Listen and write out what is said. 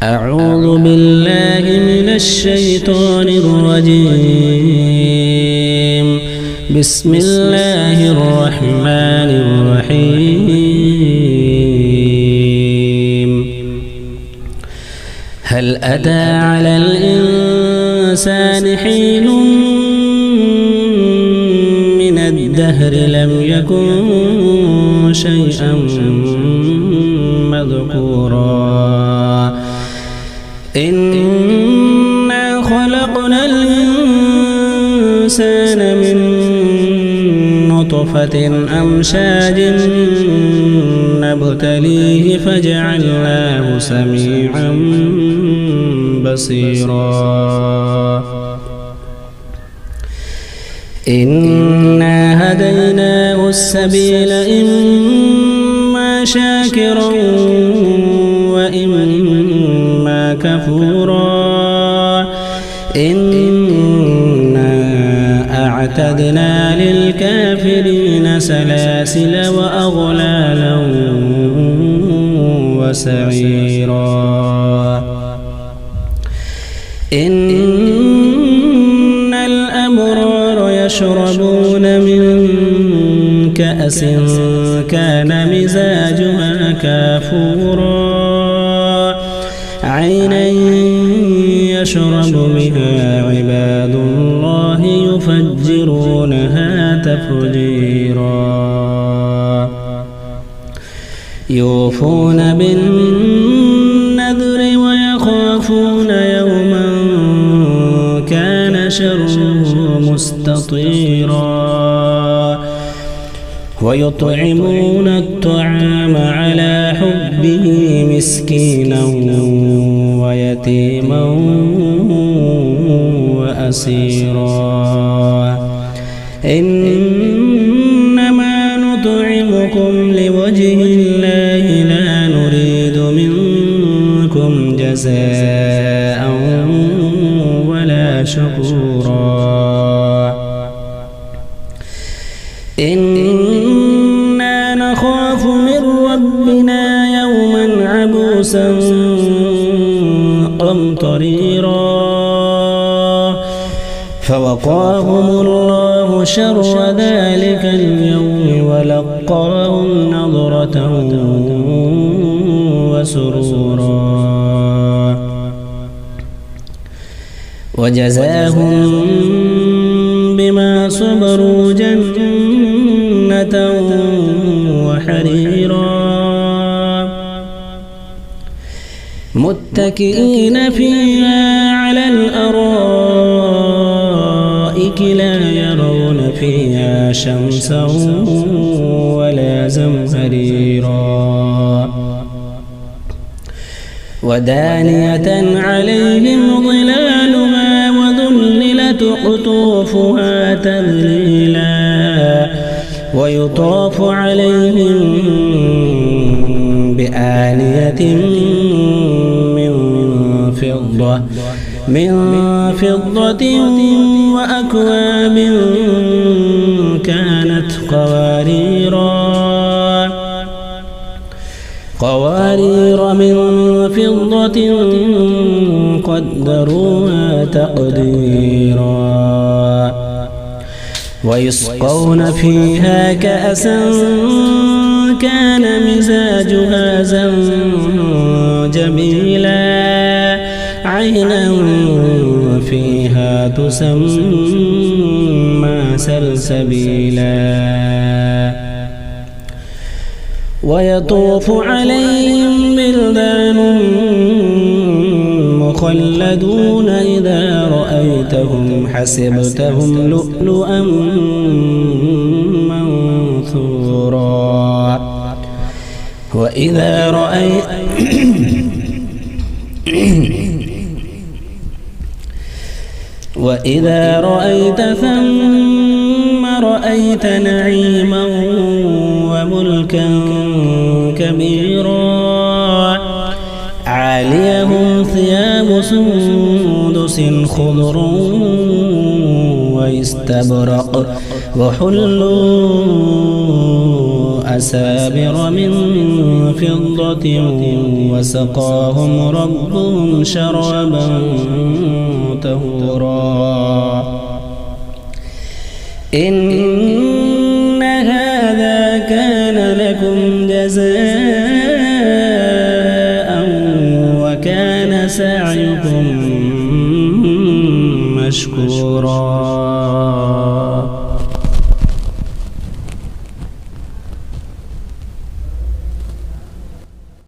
أعوذ بالله من الشيطان الرجيم. بسم الله الرحمن الرحيم. هل أتى على الإنسان حين من الدهر لم يكن شيئا مذكورا. إنا خلقنا الإنسان من نطفة أمشاج نبتليه فجعلناه سميعا بصيرا. إنا هديناه السبيل إما شاكرا وإما كفورا. إنا أعتدنا للكافرين سلاسل وأغلالا وسعيرا. إن الأبرار يشربون من كأس كان مزاجها كافورا. عينا يشرب بها عباد الله يفجرونها تفجيرا. يوفون بالنذر ويخافون يوما كان شره مستطيرا. ويطعمون الطعام على حبه مسكينا ويتيما وأسيرا. إنما نطعمكم لوجه الله لا نريد منكم جزاء ولا شكورا. إنا نخاف من ربنا يوما عبوسا قمطريرا. فوقاهم الله شر ذلك اليوم ولقاهم نضرة وسرورا. وجزاهم بما صبروا جنة وحريرا. متكئين فيها على الأرائك لا يرون فيها شمسا ولا زمهريرا. ودانية عليهم ظلالها وذللت قطوفها تذليلا. ويطاف عليهم بآنية من فضة وأكواب كانت قوارير من فضة قدروها تقديرا. ويسقون فيها كأسا كان مزاجها زنجبيلا. عينا فيها تسمى سلسبيلا. ويطوف عليهم بلدان مخلدون إذا رأيتهم حسبتهم لؤلؤا منثورا. وإذا رأيت ثم رأيت نعيما وملكا كبيرا. عاليهم ثياب سندس خضر واستبرق وحلوا وأسابر من فضة وسقاهم ربهم شرابا طهورا إن هذا كان لكم جزاء وكان سعيكم مشكورا.